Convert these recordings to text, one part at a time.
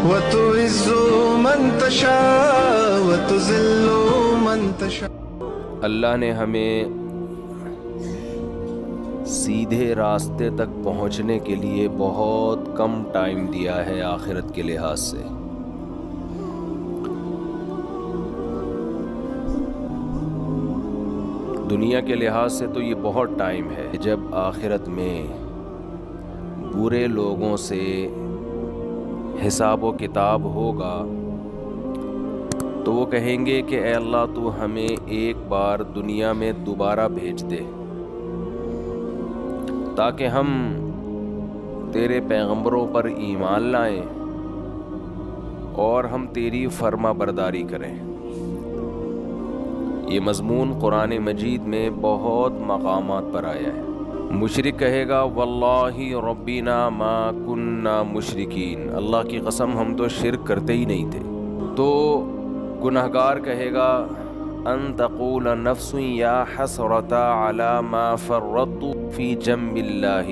وتعز من تشاء وتذل من تشاء۔ اللہ نے ہمیں سیدھے راستے تک پہنچنے کے لیے بہت کم ٹائم دیا ہے آخرت کے لحاظ سے۔ دنیا کے لحاظ سے تو یہ بہت ٹائم ہے۔ جب آخرت میں برے لوگوں سے حساب و کتاب ہوگا تو وہ کہیں گے کہ اے اللہ تو ہمیں ایک بار دنیا میں دوبارہ بھیج دے تاکہ ہم تیرے پیغمبروں پر ایمان لائیں اور ہم تیری فرما برداری کریں۔ یہ مضمون قرآن مجید میں بہت مقامات پر آیا ہے۔ مشرک کہے گا واللہ ربنا ما کننا مشرکین، اللہ کی قسم ہم تو شرک کرتے ہی نہیں تھے۔ تو گنہگار کہے گا ان تقول نفس یا حسرۃ علی ما فرطت فی جنب اللہ،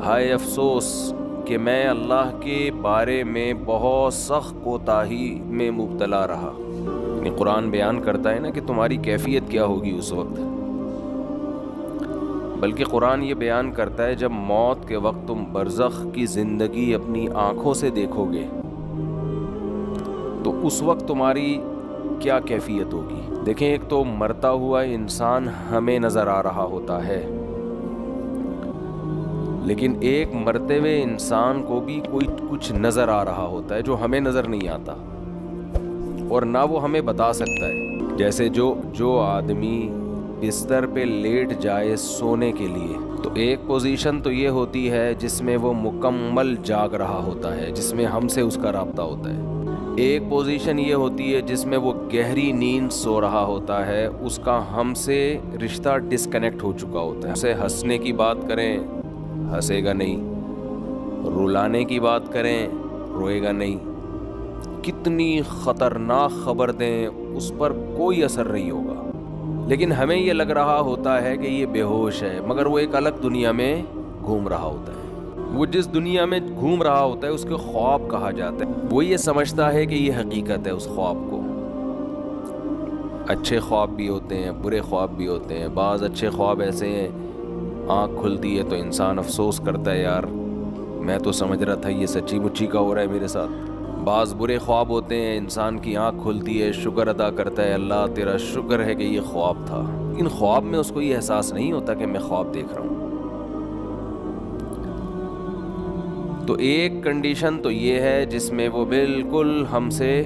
ہائے افسوس کہ میں اللہ کے بارے میں بہت سخت کوتاہی میں مبتلا رہا۔ قرآن بیان کرتا ہے نا کہ تمہاری کیفیت کیا ہوگی اس وقت، بلکہ قرآن یہ بیان کرتا ہے جب موت کے وقت تم برزخ کی زندگی اپنی آنکھوں سے دیکھو گے تو اس وقت تمہاری کیا کیفیت ہوگی۔ دیکھیں، ایک تو مرتا ہوا انسان ہمیں نظر آ رہا ہوتا ہے، لیکن ایک مرتے ہوئے انسان کو بھی کوئی کچھ نظر آ رہا ہوتا ہے جو ہمیں نظر نہیں آتا اور نہ وہ ہمیں بتا سکتا ہے۔ جیسے جو آدمی بستر پہ لیٹ جائے سونے کے لیے تو ایک پوزیشن تو یہ ہوتی ہے جس میں وہ مکمل جاگ رہا ہوتا ہے، جس میں ہم سے اس کا رابطہ ہوتا ہے۔ ایک پوزیشن یہ ہوتی ہے جس میں وہ گہری نیند سو رہا ہوتا ہے، اس کا ہم سے رشتہ ڈسکنیکٹ ہو چکا ہوتا ہے۔ اسے ہنسنے کی بات کریں ہنسے گا نہیں، رلانے کی بات کریں روئے گا نہیں، کتنی خطرناک خبر دیں اس پر کوئی اثر نہیں ہوگا، لیکن ہمیں یہ لگ رہا ہوتا ہے کہ یہ بے ہوش ہے، مگر وہ ایک الگ دنیا میں گھوم رہا ہوتا ہے۔ وہ جس دنیا میں گھوم رہا ہوتا ہے اس کے خواب کہا جاتا ہے۔ وہ یہ سمجھتا ہے کہ یہ حقیقت ہے اس خواب کو۔ اچھے خواب بھی ہوتے ہیں، برے خواب بھی ہوتے ہیں۔ بعض اچھے خواب ایسے ہیں آنکھ کھلتی ہے تو انسان افسوس کرتا ہے یار میں تو سمجھ رہا تھا یہ سچی مچی کا ہو رہا ہے میرے ساتھ۔ بعض برے خواب ہوتے ہیں انسان کی آنکھ کھلتی ہے، شکر ادا کرتا ہے اللہ تیرا شکر ہے کہ یہ خواب تھا، لیکن خواب میں اس کو یہ احساس نہیں ہوتا کہ میں خواب دیکھ رہا ہوں۔ تو ایک کنڈیشن تو یہ ہے جس میں وہ بالکل ہم سے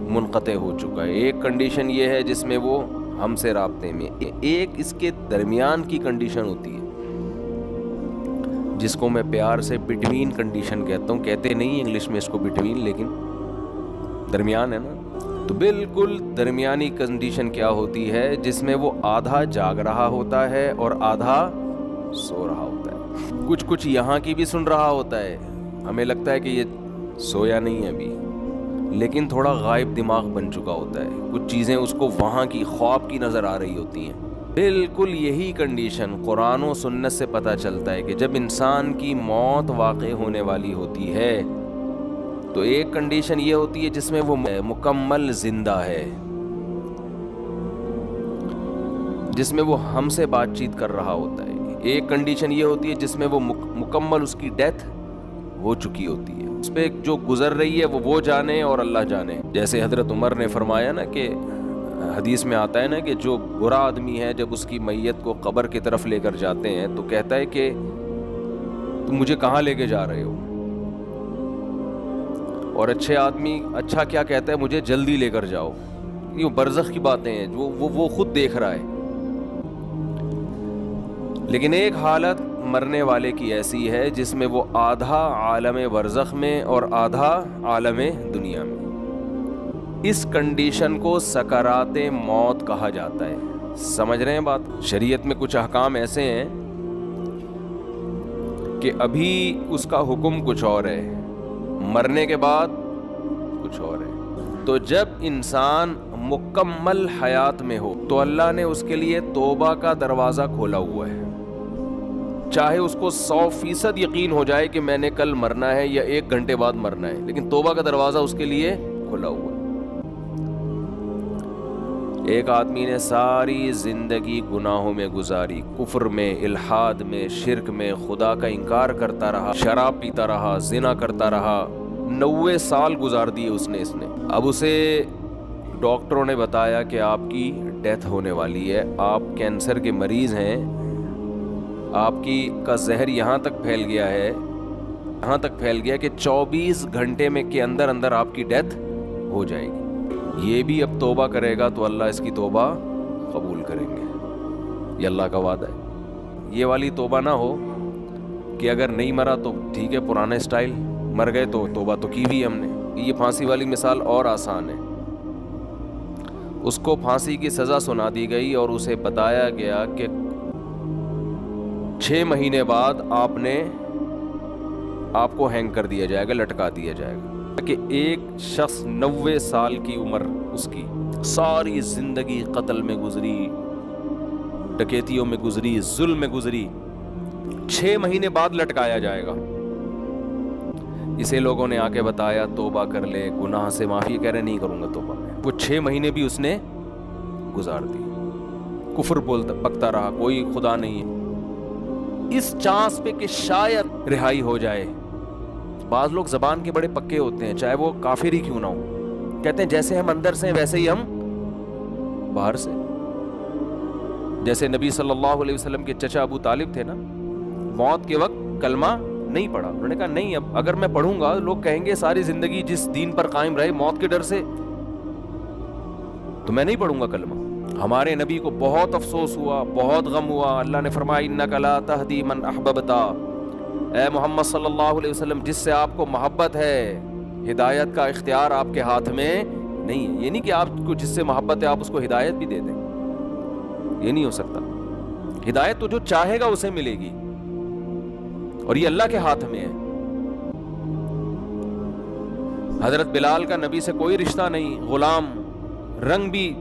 منقطع ہو چکا ہے، ایک کنڈیشن یہ ہے جس میں وہ ہم سے رابطے میں، ایک اس کے درمیان کی کنڈیشن ہوتی ہے جس کو میں پیار سے بٹوین کنڈیشن کہتا ہوں۔ کہتے نہیں انگلش میں اس کو بٹوین، لیکن درمیان ہے نا۔ تو بالکل درمیانی کنڈیشن کیا ہوتی ہے جس میں وہ آدھا جاگ رہا ہوتا ہے اور آدھا سو رہا ہوتا ہے۔ کچھ یہاں کی بھی سن رہا ہوتا ہے، ہمیں لگتا ہے کہ یہ سویا نہیں ہے ابھی، لیکن تھوڑا غائب دماغ بن چکا ہوتا ہے، کچھ چیزیں اس کو وہاں کی خواب کی نظر آ رہی ہوتی ہیں۔ بالکل یہی کنڈیشن قرآن و سنت سے پتہ چلتا ہے کہ جب انسان کی موت واقع ہونے والی ہوتی ہے تو ایک کنڈیشن یہ ہوتی ہے جس میں وہ مکمل زندہ ہے، جس میں وہ ہم سے بات چیت کر رہا ہوتا ہے۔ ایک کنڈیشن یہ ہوتی ہے جس میں وہ مکمل اس کی ڈیتھ ہو چکی ہوتی ہے، اس پہ جو گزر رہی ہے وہ جانے اور اللہ جانے۔ جیسے حضرت عمر نے فرمایا نا کہ حدیث میں آتا ہے نا کہ جو برا آدمی ہے جب اس کی میت کو قبر کی طرف لے کر جاتے ہیں تو کہتا ہے کہ تم مجھے کہاں لے کے جا رہے ہو، اور اچھے آدمی اچھا کیا کہتا ہے مجھے جلدی لے کر جاؤ۔ یہ برزخ کی باتیں ہیں وہ خود دیکھ رہا ہے۔ لیکن ایک حالت مرنے والے کی ایسی ہے جس میں وہ آدھا عالم برزخ میں اور آدھا عالم دنیا میں۔ اس کنڈیشن کو سکرات موت کہا جاتا ہے۔ سمجھ رہے ہیں بات؟ شریعت میں کچھ احکام ایسے ہیں کہ ابھی اس کا حکم کچھ اور ہے، مرنے کے بعد کچھ اور ہے۔ تو جب انسان مکمل حیات میں ہو تو اللہ نے اس کے لیے توبہ کا دروازہ کھولا ہوا ہے۔ چاہے اس کو 100% یقین ہو جائے کہ میں نے کل مرنا ہے یا 1 گھنٹے بعد مرنا ہے، لیکن توبہ کا دروازہ اس کے لیے کھلا ہوا ہے۔ ایک آدمی نے ساری زندگی گناہوں میں گزاری، کفر میں، الحاد میں، شرک میں، خدا کا انکار کرتا رہا، شراب پیتا رہا، زنا کرتا رہا، 90 سال گزار دیے اس نے۔ اب اسے ڈاکٹروں نے بتایا کہ آپ کی ڈیتھ ہونے والی ہے، آپ کینسر کے مریض ہیں، آپ کا زہر یہاں تک پھیل گیا کہ 24 گھنٹے میں کے اندر آپ کی ڈیتھ ہو جائے گی۔ یہ بھی اب توبہ کرے گا تو اللہ اس کی توبہ قبول کریں گے، یہ اللہ کا وعدہ ہے۔ یہ والی توبہ نہ ہو کہ اگر نہیں مرا تو ٹھیک ہے، پرانے سٹائل، مر گئے تو توبہ تو کی بھی ہم نے۔ یہ پھانسی والی مثال اور آسان ہے۔ اس کو پھانسی کی سزا سنا دی گئی اور اسے بتایا گیا کہ 6 مہینے بعد آپ کو ہینگ کر دیا جائے گا، لٹکا دیا جائے گا۔ کہ ایک شخص 90 سال کی عمر، اس کی ساری زندگی قتل میں گزری، ڈکیتیوں میں گزری، ظلم میں گزری، 6 مہینے بعد لٹکایا جائے گا۔ اسے لوگوں نے آ کے بتایا توبہ کر لے، گناہ سے معافی، کہہ رہے نہیں کروں گا توبہ۔ وہ 6 مہینے بھی اس نے گزار دی، کفر بولتا پکتا رہا، کوئی خدا نہیں ہے، اس چانس پہ کہ شاید رہائی ہو جائے۔ بعض لوگ زبان کے بڑے پکے ہوتے ہیں، چاہے وہ کافر ہی کیوں نہ ہو، کہتے ہیں جیسے ہم اندر سے ہیں ویسے ہی ہم باہر سے۔ جیسے نبی صلی اللہ علیہ وسلم کے چچا ابو طالب تھے نا، موت کے وقت کلمہ نہیں پڑھا، انہوں نے کہا نہیں، اب اگر میں پڑھوں گا لوگ کہیں گے ساری زندگی جس دین پر قائم رہے موت کے ڈر سے، تو میں نہیں پڑھوں گا کلمہ۔ ہمارے نبی کو بہت افسوس ہوا، بہت غم ہوا، اللہ نے فرمایا انک لا تہدی من احببت، اے محمد صلی اللہ علیہ وسلم جس سے آپ کو محبت ہے، ہدایت کا اختیار آپ کے ہاتھ میں نہیں ہے۔ یہ نہیں کہ آپ کو جس سے محبت ہے آپ اس کو ہدایت بھی دے دیں، یہ نہیں ہو سکتا۔ ہدایت تو جو چاہے گا اسے ملے گی، اور یہ اللہ کے ہاتھ میں ہے۔ حضرت بلال کا نبی سے کوئی رشتہ نہیں، غلام، رنگ بھی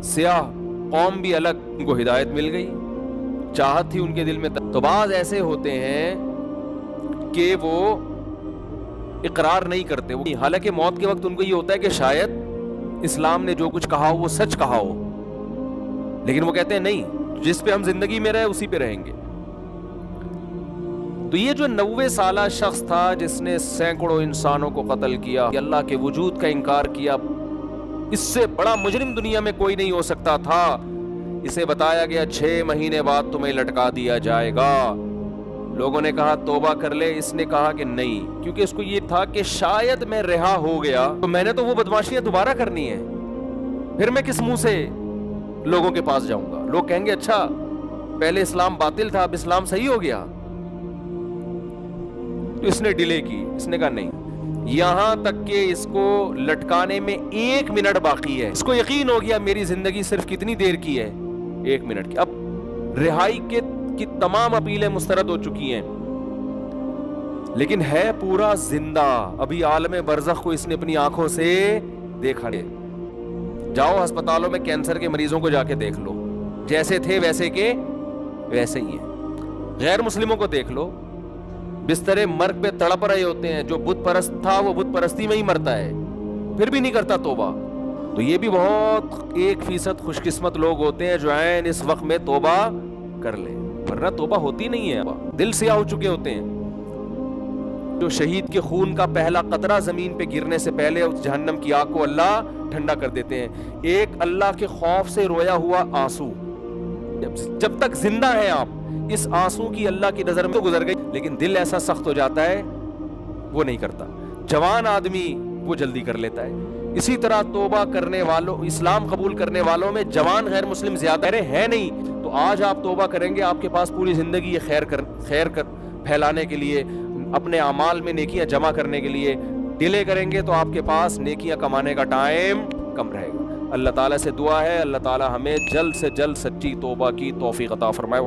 سیاہ، قوم بھی الگ، ان کو ہدایت مل گئی، چاہت تھی ان کے دل میں۔ تو بعض ایسے ہوتے ہیں کہ وہ اقرار نہیں کرتے، حالانکہ موت کے وقت ان کو یہ ہوتا ہے کہ شاید اسلام نے جو کچھ کہا ہو وہ سچ کہا ہو، لیکن وہ کہتے ہیں نہیں، جس پہ ہم زندگی میں رہے اسی پہ رہیں گے۔ تو یہ جو 90 سالہ شخص تھا جس نے سینکڑوں انسانوں کو قتل کیا، اللہ کے وجود کا انکار کیا، اس سے بڑا مجرم دنیا میں کوئی نہیں ہو سکتا تھا، اسے بتایا گیا 6 مہینے بعد تمہیں لٹکا دیا جائے گا۔ لوگوں نے کہا توبہ کر لے، اس نے کہا کہ نہیں، کیونکہ اس کو یہ تھا کہ شاید میں رہا ہو گیا تو میں نے تو وہ بدماشیاں دوبارہ کرنی ہے، پھر میں کس منہ سے لوگوں کے پاس جاؤں گا؟ لوگ کہیں گے اچھا پہلے اسلام باطل تھا اب اسلام صحیح ہو گیا۔ تو اس نے ڈیلے کی، اس نے کہا نہیں، یہاں تک کہ اس کو لٹکانے میں 1 منٹ باقی ہے، اس کو یقین ہو گیا میری زندگی صرف کتنی دیر کی ہے، 1 منٹ کی۔ اب رہائی کی تمام اپیلیں مسترد ہو چکی ہیں، لیکن ہے پورا زندہ، ابھی عالم برزخ کو اس نے اپنی آنکھوں سے دیکھا ہے۔ جاؤ ہسپتالوں میں کینسر کے مریضوں کو جا کے دیکھ لو، جیسے تھے ویسے کے ویسے ہی ہیں۔ غیر مسلموں کو دیکھ لو، بستر مرگ پہ تڑپ رہے ہوتے ہیں، جو بت پرست تھا وہ بت پرستی میں ہی مرتا ہے، پھر بھی نہیں کرتا توبہ۔ تو یہ بھی بہت 1% خوش قسمت لوگ ہوتے ہیں جو عین اس وقت میں توبہ کر لیں، ورنہ توبہ ہوتی نہیں ہے، دل سیاہ ہو چکے ہوتے ہیں۔ جو شہید کے خون کا پہلا قطرہ زمین پہ گرنے سے پہلے اس جہنم کی آگ کو اللہ ٹھنڈا کر دیتے ہیں، ایک اللہ کے خوف سے رویا ہوا آنسو، جب تک زندہ ہیں آپ اس آنسو کی اللہ کی نظر میں تو گزر گئی، لیکن دل ایسا سخت ہو جاتا ہے وہ نہیں کرتا۔ جوان آدمی وہ جلدی کر لیتا ہے۔ اسی طرح توبہ کرنے والوں، اسلام قبول کرنے والوں میں جوان غیر مسلم زیادہ ہیں نہیں، تو آج آپ توبہ کریں گے، آپ کے پاس پوری زندگی یہ خیر پھیلانے کے لیے، اپنے اعمال میں نیکیاں جمع کرنے کے لیے ڈیلے کریں گے تو آپ کے پاس نیکیاں کمانے کا ٹائم کم رہے گا۔ اللہ تعالیٰ سے دعا ہے اللہ تعالیٰ ہمیں جلد سے جلد سچی توبہ کی توفیق عطا فرمائے۔